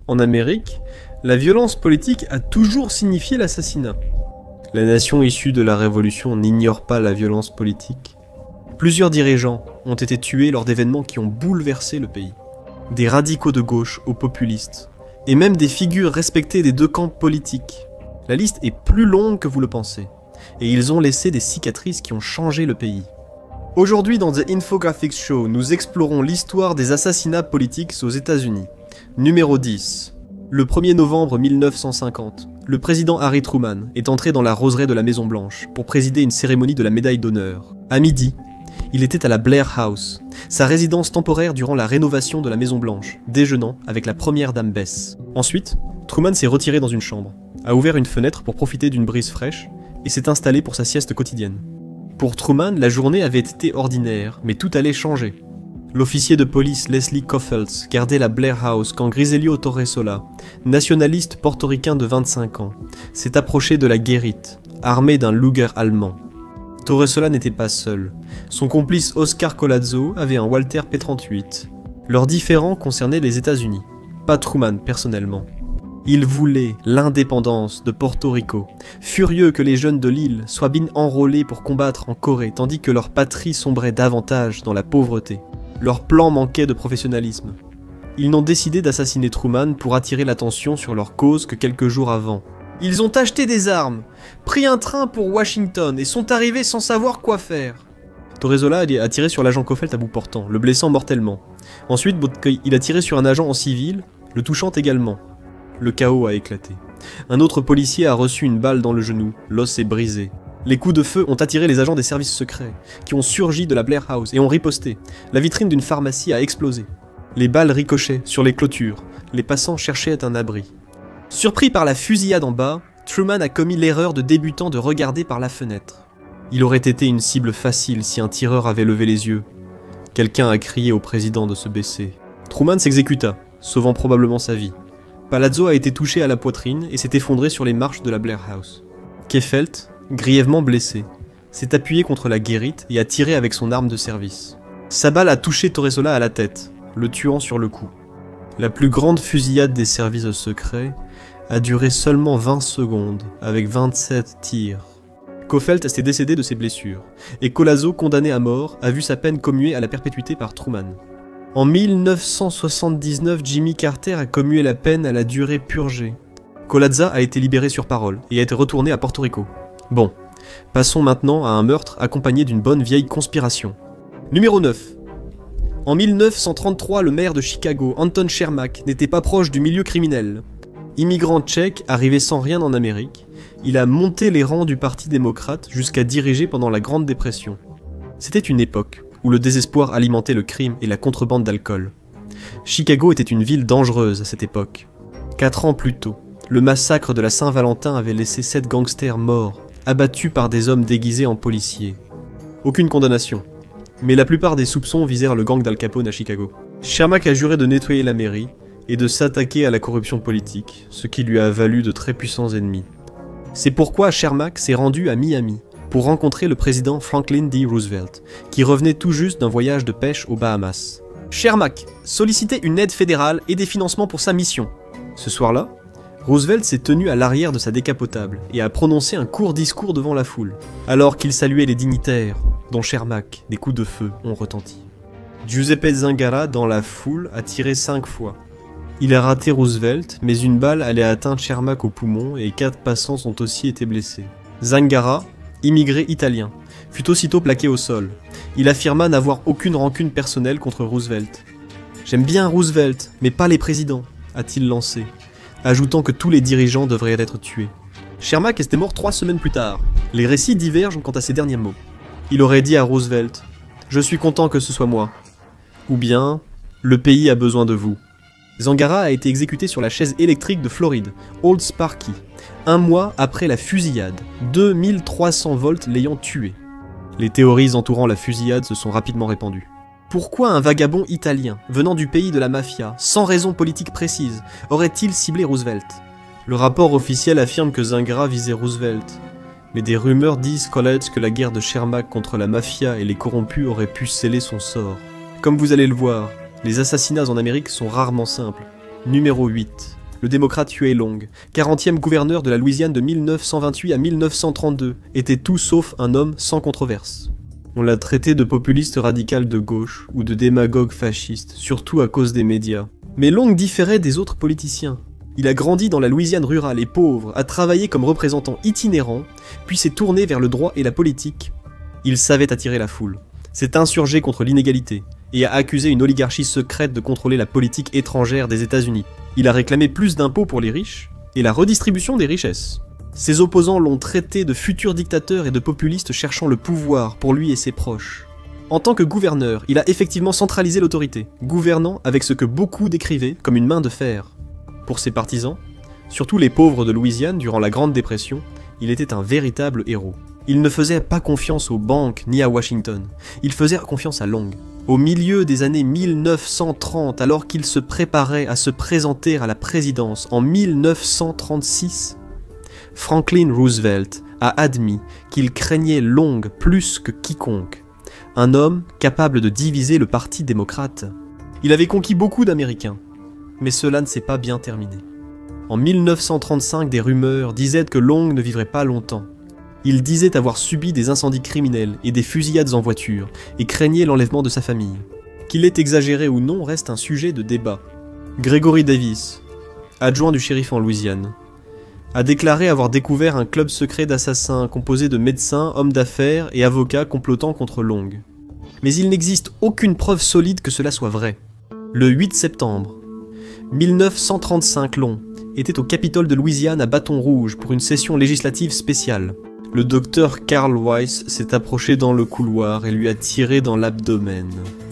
En Amérique, la violence politique a toujours signifié l'assassinat. La nation issue de la Révolution n'ignore pas la violence politique. Plusieurs dirigeants ont été tués lors d'événements qui ont bouleversé le pays. Des radicaux de gauche aux populistes, et même des figures respectées des deux camps politiques. La liste est plus longue que vous le pensez, et ils ont laissé des cicatrices qui ont changé le pays. Aujourd'hui dans The Infographics Show, nous explorons l'histoire des assassinats politiques aux États-Unis. Numéro 10. Le 1er novembre 1950, le président Harry Truman est entré dans la roseraie de la Maison Blanche pour présider une cérémonie de la médaille d'honneur. À midi, il était à la Blair House, sa résidence temporaire durant la rénovation de la Maison Blanche, déjeunant avec la première dame Bess. Ensuite, Truman s'est retiré dans une chambre, a ouvert une fenêtre pour profiter d'une brise fraîche et s'est installé pour sa sieste quotidienne. Pour Truman, la journée avait été ordinaire, mais tout allait changer. L'officier de police Leslie Koffeltz gardait la Blair House quand Griselio Torresola, nationaliste portoricain de 25 ans, s'est approché de la guérite, armé d'un Luger allemand. Torresola n'était pas seul. Son complice Oscar Collazo avait un Walter P38. Leurs différends concernaient les États-Unis, pas Truman personnellement. Il voulait l'indépendance de Porto Rico, furieux que les jeunes de l'île soient bien enrôlés pour combattre en Corée, tandis que leur patrie sombrait davantage dans la pauvreté. Leur plan manquait de professionnalisme. Ils n'ont décidé d'assassiner Truman pour attirer l'attention sur leur cause que quelques jours avant. Ils ont acheté des armes, pris un train pour Washington et sont arrivés sans savoir quoi faire. Torresola a tiré sur l'agent Koffeltz à bout portant, le blessant mortellement. Ensuite, il a tiré sur un agent en civil, le touchant également. Le chaos a éclaté. Un autre policier a reçu une balle dans le genou, l'os est brisé. Les coups de feu ont attiré les agents des services secrets, qui ont surgi de la Blair House et ont riposté. La vitrine d'une pharmacie a explosé. Les balles ricochaient sur les clôtures. Les passants cherchaient un abri. Surpris par la fusillade en bas, Truman a commis l'erreur de débutant de regarder par la fenêtre. Il aurait été une cible facile si un tireur avait levé les yeux. Quelqu'un a crié au président de se baisser. Truman s'exécuta, sauvant probablement sa vie. Palazzo a été touché à la poitrine et s'est effondré sur les marches de la Blair House. Keffeldt, grièvement blessé, s'est appuyé contre la guérite et a tiré avec son arme de service. Sa balle a touché Torresola à la tête, le tuant sur le coup. La plus grande fusillade des services secrets a duré seulement 20 secondes, avec 27 tirs. Koffeltz s'est décédé de ses blessures, et Collazo, condamné à mort, a vu sa peine commuée à la perpétuité par Truman. En 1979, Jimmy Carter a commué la peine à la durée purgée. Collazo a été libéré sur parole et a été retourné à Porto Rico. Bon, passons maintenant à un meurtre accompagné d'une bonne vieille conspiration. Numéro 9. En 1933, le maire de Chicago, Anton Chermak, n'était pas proche du milieu criminel. Immigrant tchèque, arrivé sans rien en Amérique, il a monté les rangs du Parti démocrate jusqu'à diriger pendant la Grande Dépression. C'était une époque où le désespoir alimentait le crime et la contrebande d'alcool. Chicago était une ville dangereuse à cette époque. 4 ans plus tôt, le massacre de la Saint-Valentin avait laissé 7 gangsters morts, abattus par des hommes déguisés en policiers. Aucune condamnation, mais la plupart des soupçons visèrent le gang d'Al Capone à Chicago. Chermak a juré de nettoyer la mairie et de s'attaquer à la corruption politique, ce qui lui a valu de très puissants ennemis. C'est pourquoi Chermak s'est rendu à Miami pour rencontrer le président Franklin D. Roosevelt, qui revenait tout juste d'un voyage de pêche aux Bahamas. Chermak sollicitait une aide fédérale et des financements pour sa mission. Ce soir-là, Roosevelt s'est tenu à l'arrière de sa décapotable et a prononcé un court discours devant la foule, alors qu'il saluait les dignitaires, dont Chermak, des coups de feu ont retenti. Giuseppe Zangara, dans la foule, a tiré 5 fois. Il a raté Roosevelt, mais une balle allait atteindre Chermak au poumon et 4 passants ont aussi été blessés. Zangara, immigré italien, fut aussitôt plaqué au sol. Il affirma n'avoir aucune rancune personnelle contre Roosevelt. « J'aime bien Roosevelt, mais pas les présidents », a-t-il lancé, ajoutant que tous les dirigeants devraient être tués. Chermak était mort 3 semaines plus tard. Les récits divergent quant à ses derniers mots. Il aurait dit à Roosevelt « Je suis content que ce soit moi », ou bien « Le pays a besoin de vous ». Zangara a été exécuté sur la chaise électrique de Floride, Old Sparky, 1 mois après la fusillade, 2300 volts l'ayant tué. Les théories entourant la fusillade se sont rapidement répandues. Pourquoi un vagabond italien, venant du pays de la mafia, sans raison politique précise, aurait-il ciblé Roosevelt? Le rapport officiel affirme que Zangara visait Roosevelt, mais des rumeurs disent que la guerre de Chermak contre la mafia et les corrompus aurait pu sceller son sort. Comme vous allez le voir, les assassinats en Amérique sont rarement simples. Numéro 8. Le démocrate Huey Long, 40e gouverneur de la Louisiane de 1928 à 1932, était tout sauf un homme sans controverse. On l'a traité de populiste radical de gauche ou de démagogue fasciste, surtout à cause des médias. Mais Long différait des autres politiciens. Il a grandi dans la Louisiane rurale et pauvre, a travaillé comme représentant itinérant, puis s'est tourné vers le droit et la politique. Il savait attirer la foule, s'est insurgé contre l'inégalité, et a accusé une oligarchie secrète de contrôler la politique étrangère des États-Unis. Il a réclamé plus d'impôts pour les riches, et la redistribution des richesses. Ses opposants l'ont traité de futur dictateur et de populiste cherchant le pouvoir pour lui et ses proches. En tant que gouverneur, il a effectivement centralisé l'autorité, gouvernant avec ce que beaucoup décrivaient comme une main de fer. Pour ses partisans, surtout les pauvres de Louisiane durant la Grande Dépression, il était un véritable héros. Il ne faisait pas confiance aux banques ni à Washington, il faisait confiance à Long. Au milieu des années 1930, alors qu'il se préparait à se présenter à la présidence en 1936, Franklin Roosevelt a admis qu'il craignait Long plus que quiconque, un homme capable de diviser le Parti démocrate. Il avait conquis beaucoup d'Américains, mais cela ne s'est pas bien terminé. En 1935, des rumeurs disaient que Long ne vivrait pas longtemps. Il disait avoir subi des incendies criminels et des fusillades en voiture, et craignait l'enlèvement de sa famille. Qu'il est exagéré ou non reste un sujet de débat. Gregory Davis, adjoint du shérif en Louisiane, a déclaré avoir découvert un club secret d'assassins composé de médecins, hommes d'affaires et avocats complotant contre Long. Mais il n'existe aucune preuve solide que cela soit vrai. Le 8 septembre 1935, Long était au Capitole de Louisiane à Bâton Rouge pour une session législative spéciale. Le docteur Carl Weiss s'est approché dans le couloir et lui a tiré dans l'abdomen.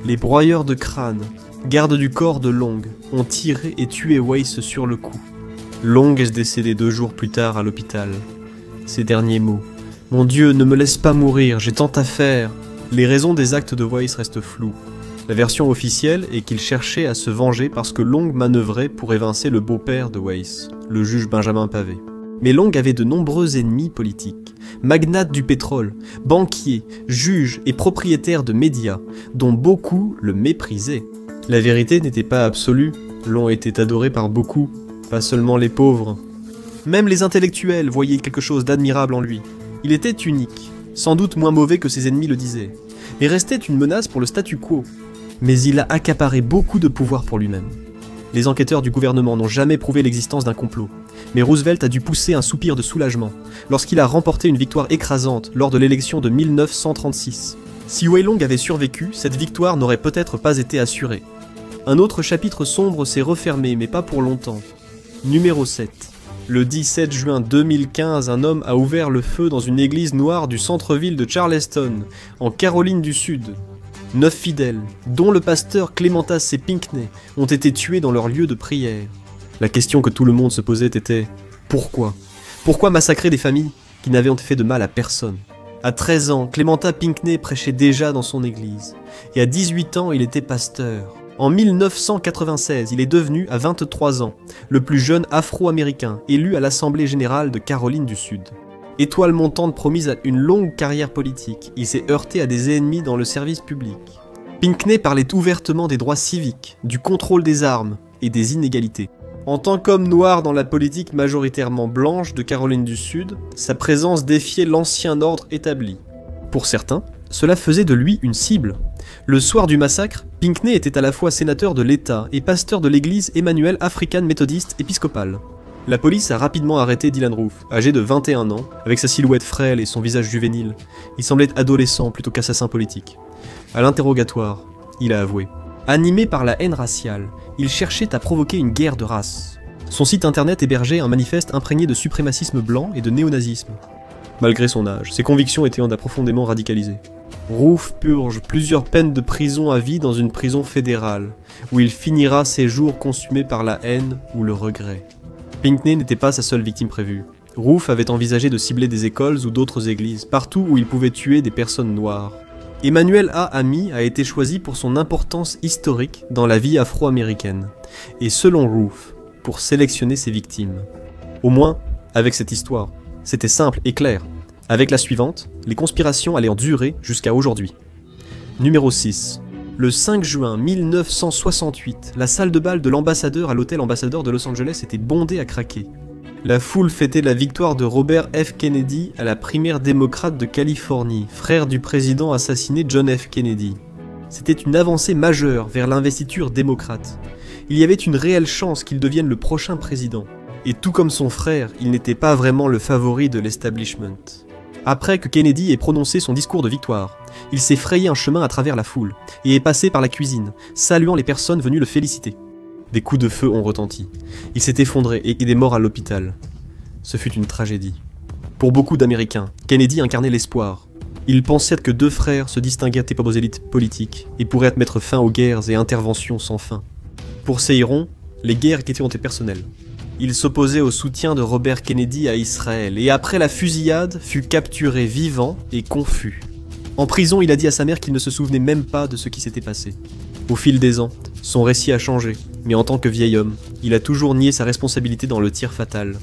Les broyeurs de crâne, gardes du corps de Long, ont tiré et tué Weiss sur le coup. Long est décédé 2 jours plus tard à l'hôpital. Ses derniers mots. « Mon Dieu, ne me laisse pas mourir, j'ai tant à faire !» Les raisons des actes de Weiss restent floues. La version officielle est qu'il cherchait à se venger parce que Long manœuvrait pour évincer le beau-père de Weiss, le juge Benjamin Pavé. Mais Long avait de nombreux ennemis politiques, magnates du pétrole, banquiers, juges et propriétaires de médias, dont beaucoup le méprisaient. La vérité n'était pas absolue, Long était adoré par beaucoup, pas seulement les pauvres. Même les intellectuels voyaient quelque chose d'admirable en lui. Il était unique, sans doute moins mauvais que ses ennemis le disaient, et restait une menace pour le statu quo. Mais il a accaparé beaucoup de pouvoir pour lui-même. Les enquêteurs du gouvernement n'ont jamais prouvé l'existence d'un complot, mais Roosevelt a dû pousser un soupir de soulagement lorsqu'il a remporté une victoire écrasante lors de l'élection de 1936. Si Huey Long avait survécu, cette victoire n'aurait peut-être pas été assurée. Un autre chapitre sombre s'est refermé, mais pas pour longtemps. Numéro 7. Le 17 juin 2015, un homme a ouvert le feu dans une église noire du centre-ville de Charleston, en Caroline du Sud. 9 fidèles, dont le pasteur Clementas C. Pinckney, ont été tués dans leur lieu de prière. La question que tout le monde se posait était « Pourquoi ? Pourquoi massacrer des familles qui n'avaient fait de mal à personne ?» À 13 ans, Clementas Pinckney prêchait déjà dans son église, et à 18 ans, il était pasteur. En 1996, il est devenu, à 23 ans, le plus jeune Afro-Américain élu à l'Assemblée générale de Caroline du Sud. Étoile montante promise à une longue carrière politique, il s'est heurté à des ennemis dans le service public. Pinckney parlait ouvertement des droits civiques, du contrôle des armes et des inégalités. En tant qu'homme noir dans la politique majoritairement blanche de Caroline du Sud, sa présence défiait l'ancien ordre établi. Pour certains, cela faisait de lui une cible. Le soir du massacre, Pinckney était à la fois sénateur de l'État et pasteur de l'église Emmanuel African Methodist épiscopale. La police a rapidement arrêté Dylann Roof, âgé de 21 ans, avec sa silhouette frêle et son visage juvénile. Il semblait adolescent plutôt qu'assassin politique. À l'interrogatoire, il a avoué. Animé par la haine raciale, il cherchait à provoquer une guerre de race. Son site internet hébergeait un manifeste imprégné de suprémacisme blanc et de néonazisme. Malgré son âge, ses convictions étaient profondément radicalisées. Roof purge plusieurs peines de prison à vie dans une prison fédérale, où il finira ses jours consumés par la haine ou le regret. Pinckney n'était pas sa seule victime prévue. Roof avait envisagé de cibler des écoles ou d'autres églises, partout où il pouvait tuer des personnes noires. Emmanuel A. Ami a été choisi pour son importance historique dans la vie afro-américaine, et selon Roof, pour sélectionner ses victimes. Au moins, avec cette histoire, c'était simple et clair. Avec la suivante, les conspirations allaient en durer jusqu'à aujourd'hui. Numéro 6. Le 5 juin 1968, la salle de bal de l'ambassadeur à l'hôtel ambassadeur de Los Angeles était bondée à craquer. La foule fêtait la victoire de Robert F. Kennedy à la primaire démocrate de Californie, frère du président assassiné John F. Kennedy. C'était une avancée majeure vers l'investiture démocrate. Il y avait une réelle chance qu'il devienne le prochain président. Et tout comme son frère, il n'était pas vraiment le favori de l'establishment. Après que Kennedy ait prononcé son discours de victoire, il s'est frayé un chemin à travers la foule et est passé par la cuisine, saluant les personnes venues le féliciter. Des coups de feu ont retenti. Il s'est effondré et il est mort à l'hôpital. Ce fut une tragédie. Pour beaucoup d'Américains, Kennedy incarnait l'espoir. Il pensait que deux frères se distinguaient aux élites politiques et pourraient mettre fin aux guerres et interventions sans fin. Pour Seyron, les guerres étaient personnelles. Il s'opposait au soutien de Robert Kennedy à Israël et après la fusillade, fut capturé vivant et confus. En prison, il a dit à sa mère qu'il ne se souvenait même pas de ce qui s'était passé. Au fil des ans, son récit a changé, mais en tant que vieil homme, il a toujours nié sa responsabilité dans le tir fatal.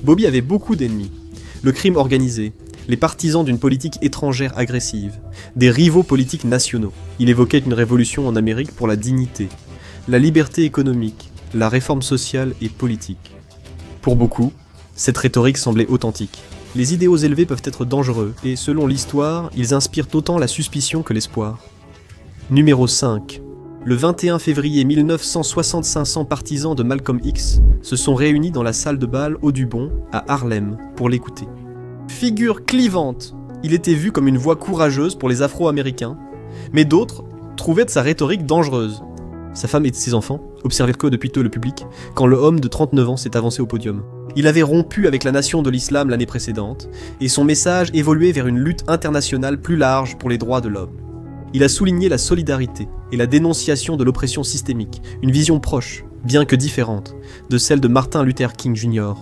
Bobby avait beaucoup d'ennemis. Le crime organisé, les partisans d'une politique étrangère agressive, des rivaux politiques nationaux. Il évoquait une révolution en Amérique pour la dignité, la liberté économique, la réforme sociale et politique. Pour beaucoup, cette rhétorique semblait authentique. Les idéaux élevés peuvent être dangereux, et selon l'histoire, ils inspirent autant la suspicion que l'espoir. Numéro 5. Le 21 février 1965, 500 partisans de Malcolm X se sont réunis dans la salle de bal Audubon, à Harlem, pour l'écouter. Figure clivante, il était vu comme une voix courageuse pour les Afro-Américains, mais d'autres trouvaient de sa rhétorique dangereuse. Sa femme et ses enfants observaient que depuis peu le public, quand le homme de 39 ans s'est avancé au podium. Il avait rompu avec la nation de l'islam l'année précédente, et son message évoluait vers une lutte internationale plus large pour les droits de l'homme. Il a souligné la solidarité et la dénonciation de l'oppression systémique, une vision proche, bien que différente, de celle de Martin Luther King Jr.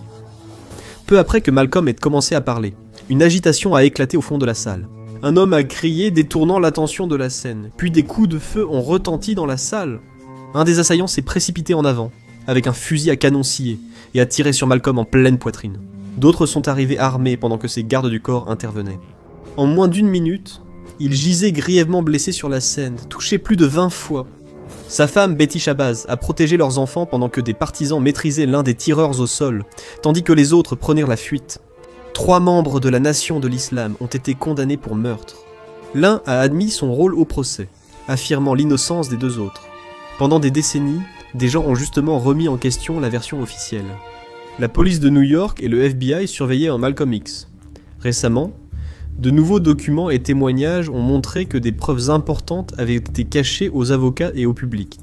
Peu après que Malcolm ait commencé à parler, une agitation a éclaté au fond de la salle. Un homme a crié détournant l'attention de la scène, puis des coups de feu ont retenti dans la salle. Un des assaillants s'est précipité en avant, avec un fusil à canon scié, et a tiré sur Malcolm en pleine poitrine. D'autres sont arrivés armés pendant que ses gardes du corps intervenaient. En moins d'une minute, il gisait grièvement blessé sur la scène, touché plus de 20 fois. Sa femme, Betty Shabazz, a protégé leurs enfants pendant que des partisans maîtrisaient l'un des tireurs au sol, tandis que les autres prenèrent la fuite. 3 membres de la nation de l'islam ont été condamnés pour meurtre. L'un a admis son rôle au procès, affirmant l'innocence des 2 autres. Pendant des décennies, des gens ont justement remis en question la version officielle. La police de New York et le FBI surveillaient un Malcolm X. Récemment, de nouveaux documents et témoignages ont montré que des preuves importantes avaient été cachées aux avocats et au public.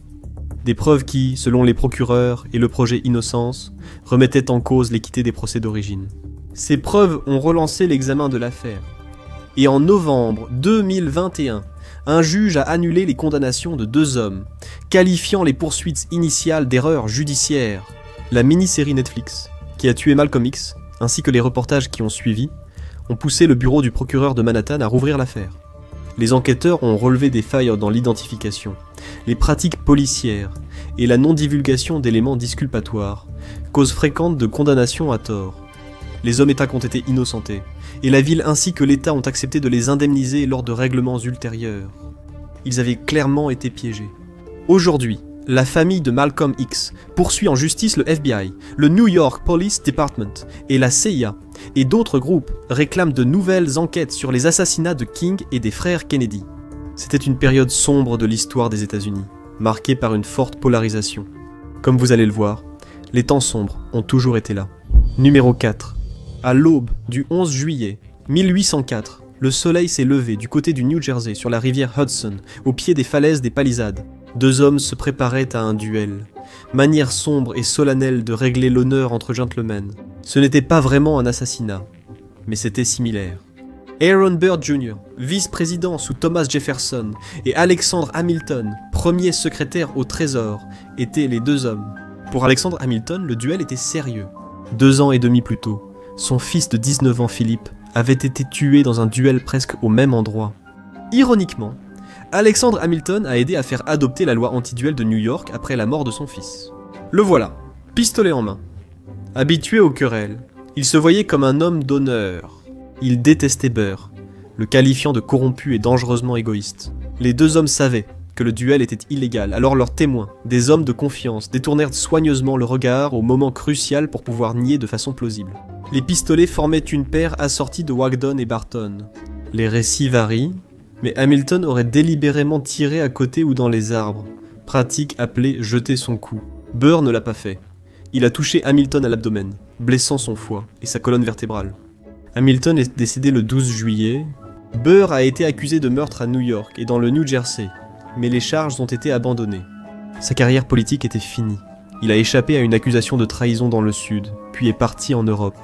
Des preuves qui, selon les procureurs et le projet Innocence, remettaient en cause l'équité des procès d'origine. Ces preuves ont relancé l'examen de l'affaire. Et en novembre 2021, un juge a annulé les condamnations de 2 hommes, qualifiant les poursuites initiales d'erreurs judiciaires. La mini-série Netflix, qui a tué Malcolm X, ainsi que les reportages qui ont suivi, ont poussé le bureau du procureur de Manhattan à rouvrir l'affaire. Les enquêteurs ont relevé des failles dans l'identification, les pratiques policières et la non-divulgation d'éléments disculpatoires, cause fréquente de condamnations à tort. Les hommes États ont été innocentés, et la ville ainsi que l'État ont accepté de les indemniser lors de règlements ultérieurs. Ils avaient clairement été piégés. Aujourd'hui, la famille de Malcolm X poursuit en justice le FBI, le New York Police Department et la CIA, et d'autres groupes réclament de nouvelles enquêtes sur les assassinats de King et des frères Kennedy. C'était une période sombre de l'histoire des États-Unis, marquée par une forte polarisation. Comme vous allez le voir, les temps sombres ont toujours été là. Numéro 4. À l'aube du 11 juillet 1804, le soleil s'est levé du côté du New Jersey sur la rivière Hudson, au pied des falaises des Palisades. 2 hommes se préparaient à un duel. Manière sombre et solennelle de régler l'honneur entre gentlemen. Ce n'était pas vraiment un assassinat, mais c'était similaire. Aaron Burr Jr., vice-président sous Thomas Jefferson, et Alexander Hamilton, premier secrétaire au Trésor, étaient les 2 hommes. Pour Alexander Hamilton, le duel était sérieux. 2 ans et demi plus tôt, son fils de 19 ans Philippe avait été tué dans un duel presque au même endroit. Ironiquement, Alexander Hamilton a aidé à faire adopter la loi anti-duel de New York après la mort de son fils. Le voilà, pistolet en main. Habitué aux querelles, il se voyait comme un homme d'honneur. Il détestait Burr, le qualifiant de corrompu et dangereusement égoïste. Les 2 hommes savaient, que le duel était illégal, alors leurs témoins, des hommes de confiance, détournèrent soigneusement le regard au moment crucial pour pouvoir nier de façon plausible. Les pistolets formaient une paire assortie de Wagdon et Barton. Les récits varient, mais Hamilton aurait délibérément tiré à côté ou dans les arbres, pratique appelée jeter son coup. Burr ne l'a pas fait. Il a touché Hamilton à l'abdomen, blessant son foie et sa colonne vertébrale. Hamilton est décédé le 12 juillet. Burr a été accusé de meurtre à New York et dans le New Jersey, mais les charges ont été abandonnées. Sa carrière politique était finie. Il a échappé à une accusation de trahison dans le Sud, puis est parti en Europe.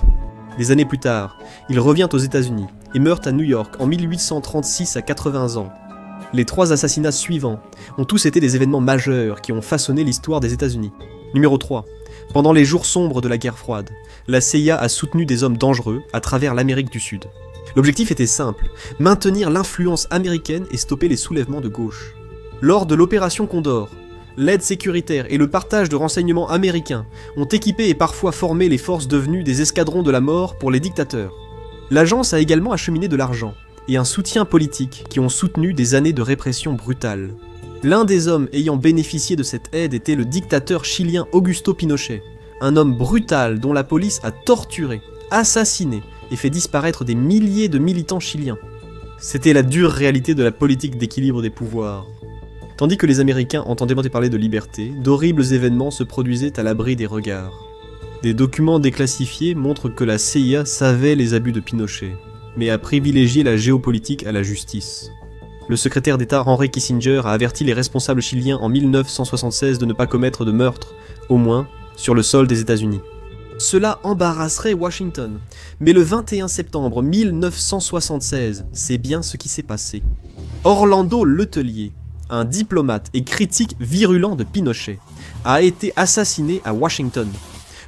Des années plus tard, il revient aux États-Unis et meurt à New York en 1836 à 80 ans. Les 3 assassinats suivants ont tous été des événements majeurs qui ont façonné l'histoire des États-Unis. Numéro 3. Pendant les jours sombres de la guerre froide, la CIA a soutenu des hommes dangereux à travers l'Amérique du Sud. L'objectif était simple, maintenir l'influence américaine et stopper les soulèvements de gauche. Lors de l'opération Condor, l'aide sécuritaire et le partage de renseignements américains ont équipé et parfois formé les forces devenues des escadrons de la mort pour les dictateurs. L'agence a également acheminé de l'argent et un soutien politique qui ont soutenu des années de répression brutale. L'un des hommes ayant bénéficié de cette aide était le dictateur chilien Augusto Pinochet, un homme brutal dont la police a torturé, assassiné et fait disparaître des milliers de militants chiliens. C'était la dure réalité de la politique d'équilibre des pouvoirs. Tandis que les Américains entendaient parler de liberté, d'horribles événements se produisaient à l'abri des regards. Des documents déclassifiés montrent que la CIA savait les abus de Pinochet, mais a privilégié la géopolitique à la justice. Le secrétaire d'État Henry Kissinger a averti les responsables chiliens en 1976 de ne pas commettre de meurtre, au moins sur le sol des États-Unis. Cela embarrasserait Washington, mais le 21 septembre 1976, c'est bien ce qui s'est passé. Orlando Letelier, un diplomate et critique virulent de Pinochet, a été assassiné à Washington.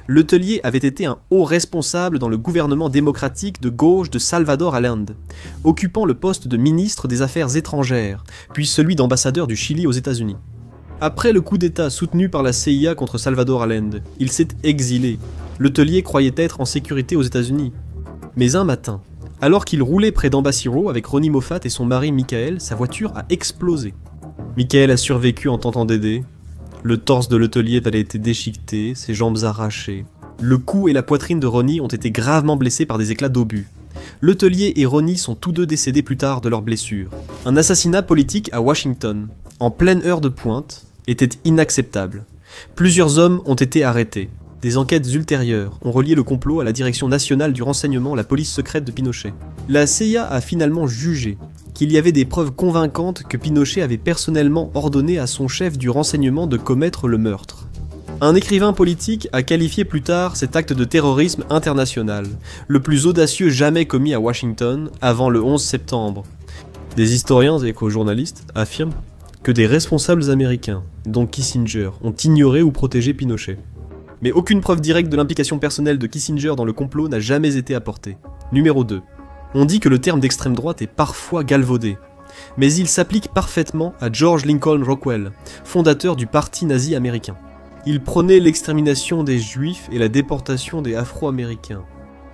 Letelier avait été un haut responsable dans le gouvernement démocratique de gauche de Salvador Allende, occupant le poste de ministre des Affaires étrangères, puis celui d'ambassadeur du Chili aux États-Unis. Après le coup d'État soutenu par la CIA contre Salvador Allende, il s'est exilé. Letelier croyait être en sécurité aux États-Unis. Mais un matin, alors qu'il roulait près d'Embassy Row avec Ronnie Moffat et son mari Michael, sa voiture a explosé. Michael a survécu en tentant d'aider. Le torse de Letelier avait été déchiqueté, ses jambes arrachées. Le cou et la poitrine de Ronnie ont été gravement blessés par des éclats d'obus. Letelier et Ronnie sont tous deux décédés plus tard de leurs blessures. Un assassinat politique à Washington, en pleine heure de pointe, était inacceptable. Plusieurs hommes ont été arrêtés. Des enquêtes ultérieures ont relié le complot à la Direction nationale du renseignement, la police secrète de Pinochet. La CIA a finalement jugé qu'il y avait des preuves convaincantes que Pinochet avait personnellement ordonné à son chef du renseignement de commettre le meurtre. Un écrivain politique a qualifié plus tard cet acte de terrorisme international, le plus audacieux jamais commis à Washington avant le 11 septembre. Des historiens et éco-journalistes affirment que des responsables américains, dont Kissinger, ont ignoré ou protégé Pinochet. Mais aucune preuve directe de l'implication personnelle de Kissinger dans le complot n'a jamais été apportée. Numéro 2. On dit que le terme d'extrême droite est parfois galvaudé, mais il s'applique parfaitement à George Lincoln Rockwell, fondateur du parti nazi américain. Il prônait l'extermination des Juifs et la déportation des Afro-Américains.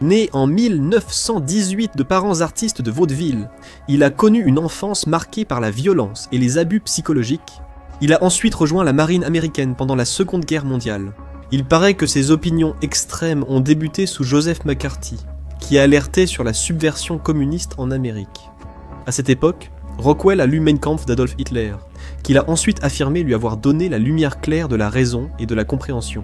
Né en 1918 de parents artistes de vaudeville, il a connu une enfance marquée par la violence et les abus psychologiques. Il a ensuite rejoint la marine américaine pendant la Seconde Guerre mondiale. Il paraît que ses opinions extrêmes ont débuté sous Joseph McCarthy, qui alertait sur la subversion communiste en Amérique. À cette époque, Rockwell a lu Mein Kampf d'Adolf Hitler, qu'il a ensuite affirmé lui avoir donné la lumière claire de la raison et de la compréhension.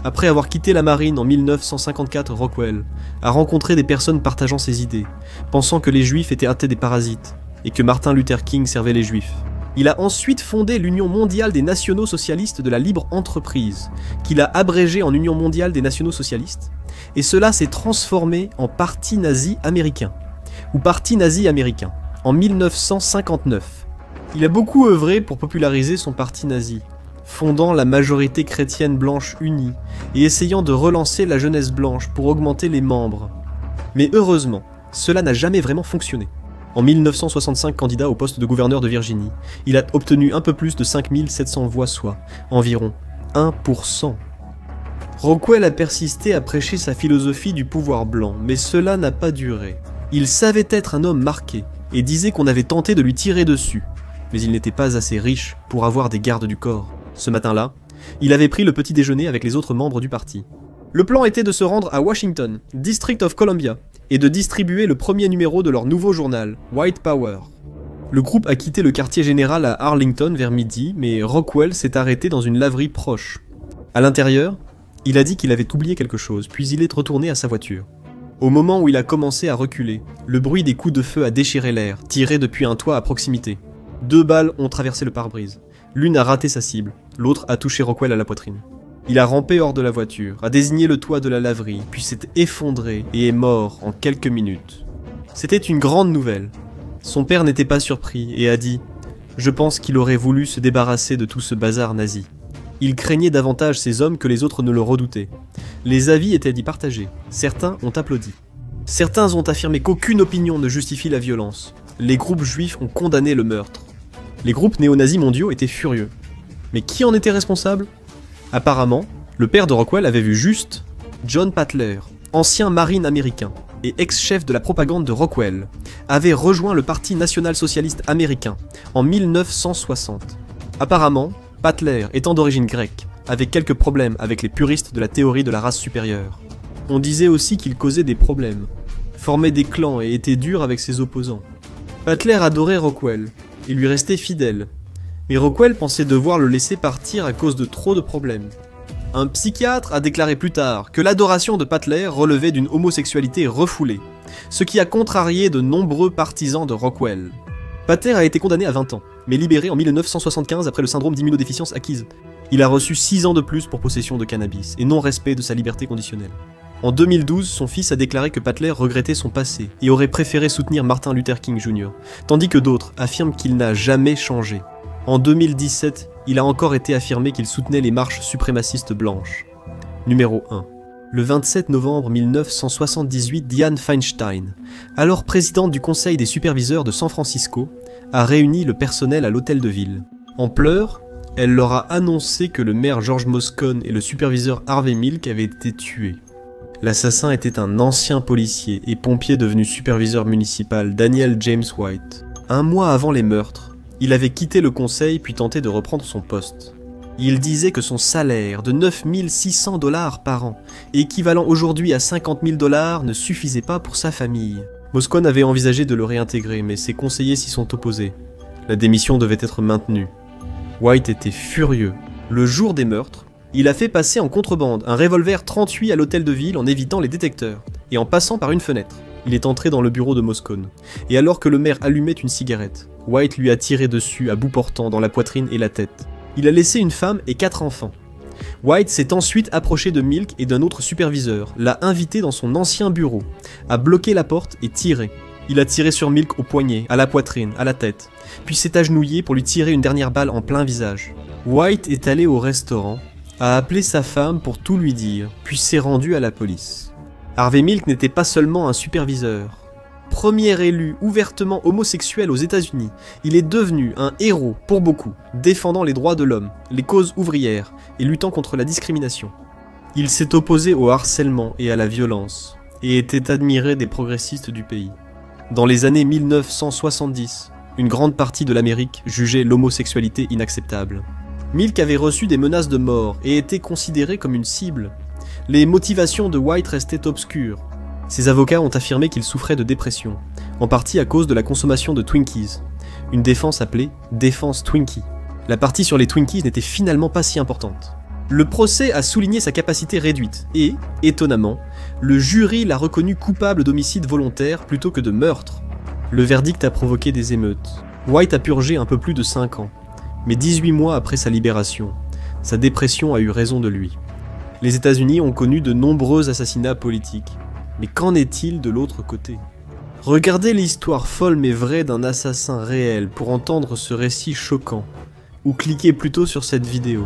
Après avoir quitté la marine en 1954, Rockwell a rencontré des personnes partageant ses idées, pensant que les Juifs étaient des parasites, et que Martin Luther King servait les Juifs. Il a ensuite fondé l'Union mondiale des nationaux socialistes de la libre entreprise, qu'il a abrégé en Union mondiale des nationaux socialistes, et cela s'est transformé en Parti nazi américain, ou Parti nazi américain, en 1959. Il a beaucoup œuvré pour populariser son parti nazi, fondant la majorité chrétienne blanche unie, et essayant de relancer la jeunesse blanche pour augmenter les membres. Mais heureusement, cela n'a jamais vraiment fonctionné. En 1965 candidat au poste de gouverneur de Virginie, il a obtenu un peu plus de 5700 voix, soit environ 1%. Rockwell a persisté à prêcher sa philosophie du pouvoir blanc, mais cela n'a pas duré. Il savait être un homme marqué, et disait qu'on avait tenté de lui tirer dessus. mais il n'était pas assez riche pour avoir des gardes du corps. Ce matin-là, il avait pris le petit déjeuner avec les autres membres du parti. Le plan était de se rendre à Washington, District of Columbia, et de distribuer le premier numéro de leur nouveau journal, White Power. Le groupe a quitté le quartier général à Arlington vers midi, mais Rockwell s'est arrêté dans une laverie proche. À l'intérieur, il a dit qu'il avait oublié quelque chose, puis il est retourné à sa voiture. Au moment où il a commencé à reculer, le bruit des coups de feu a déchiré l'air, tiré depuis un toit à proximité. 2 balles ont traversé le pare-brise. L'une a raté sa cible, l'autre a touché Rockwell à la poitrine. Il a rampé hors de la voiture, a désigné le toit de la laverie, puis s'est effondré et est mort en quelques minutes. C'était une grande nouvelle. Son père n'était pas surpris et a dit « Je pense qu'il aurait voulu se débarrasser de tout ce bazar nazi. » Il craignait davantage ces hommes que les autres ne le redoutaient. Les avis étaient dits partagés. Certains ont applaudi. Certains ont affirmé qu'aucune opinion ne justifie la violence. Les groupes juifs ont condamné le meurtre. Les groupes néo-nazis mondiaux étaient furieux. Mais qui en était responsable ? Apparemment, le père de Rockwell avait vu juste John Patler, ancien marine américain et ex-chef de la propagande de Rockwell, avait rejoint le Parti national-socialiste américain en 1960. Apparemment, Patler, étant d'origine grecque, avait quelques problèmes avec les puristes de la théorie de la race supérieure. On disait aussi qu'il causait des problèmes, formait des clans et était dur avec ses opposants. Patler adorait Rockwell et lui restait fidèle, mais Rockwell pensait devoir le laisser partir à cause de trop de problèmes. Un psychiatre a déclaré plus tard que l'adoration de Patler relevait d'une homosexualité refoulée, ce qui a contrarié de nombreux partisans de Rockwell. Patler a été condamné à 20 ans, mais libéré en 1975 après le syndrome d'immunodéficience acquise. Il a reçu 6 ans de plus pour possession de cannabis et non-respect de sa liberté conditionnelle. En 2012, son fils a déclaré que Patler regrettait son passé et aurait préféré soutenir Martin Luther King Jr., tandis que d'autres affirment qu'il n'a jamais changé. En 2017, il a encore été affirmé qu'il soutenait les marches suprémacistes blanches. Numéro 1. Le 27 novembre 1978, Dianne Feinstein, alors présidente du conseil des superviseurs de San Francisco, a réuni le personnel à l'hôtel de ville. En pleurs, elle leur a annoncé que le maire George Moscone et le superviseur Harvey Milk avaient été tués. L'assassin était un ancien policier et pompier devenu superviseur municipal, Daniel James White. Un mois avant les meurtres, il avait quitté le conseil puis tenté de reprendre son poste. Il disait que son salaire de 9 600 $ par an, équivalent aujourd'hui à 50 000 $, ne suffisait pas pour sa famille. Moscone avait envisagé de le réintégrer, mais ses conseillers s'y sont opposés. La démission devait être maintenue. White était furieux. Le jour des meurtres, il a fait passer en contrebande un revolver 38 à l'hôtel de ville en évitant les détecteurs, et en passant par une fenêtre. Il est entré dans le bureau de Moscone, et alors que le maire allumait une cigarette, White lui a tiré dessus à bout portant dans la poitrine et la tête. Il a laissé une femme et 4 enfants. White s'est ensuite approché de Milk et d'un autre superviseur, l'a invité dans son ancien bureau, a bloqué la porte et tiré. Il a tiré sur Milk au poignet, à la poitrine, à la tête, puis s'est agenouillé pour lui tirer une dernière balle en plein visage. White est allé au restaurant, a appelé sa femme pour tout lui dire, puis s'est rendu à la police. Harvey Milk n'était pas seulement un superviseur. Premier élu ouvertement homosexuel aux États-Unis, il est devenu un héros pour beaucoup, défendant les droits de l'homme, les causes ouvrières et luttant contre la discrimination. Il s'est opposé au harcèlement et à la violence, et était admiré des progressistes du pays. Dans les années 1970, une grande partie de l'Amérique jugeait l'homosexualité inacceptable. Milk avait reçu des menaces de mort et était considéré comme une cible. Les motivations de White restaient obscures. Ses avocats ont affirmé qu'il souffrait de dépression, en partie à cause de la consommation de Twinkies, une défense appelée « défense Twinkie ». La partie sur les Twinkies n'était finalement pas si importante. Le procès a souligné sa capacité réduite et, étonnamment, le jury l'a reconnu coupable d'homicide volontaire plutôt que de meurtre. Le verdict a provoqué des émeutes. White a purgé un peu plus de 5 ans, mais 18 mois après sa libération, sa dépression a eu raison de lui. Les États-Unis ont connu de nombreux assassinats politiques. Mais qu'en est-il de l'autre côté ? Regardez l'histoire folle mais vraie d'un assassin réel pour entendre ce récit choquant, ou cliquez plutôt sur cette vidéo.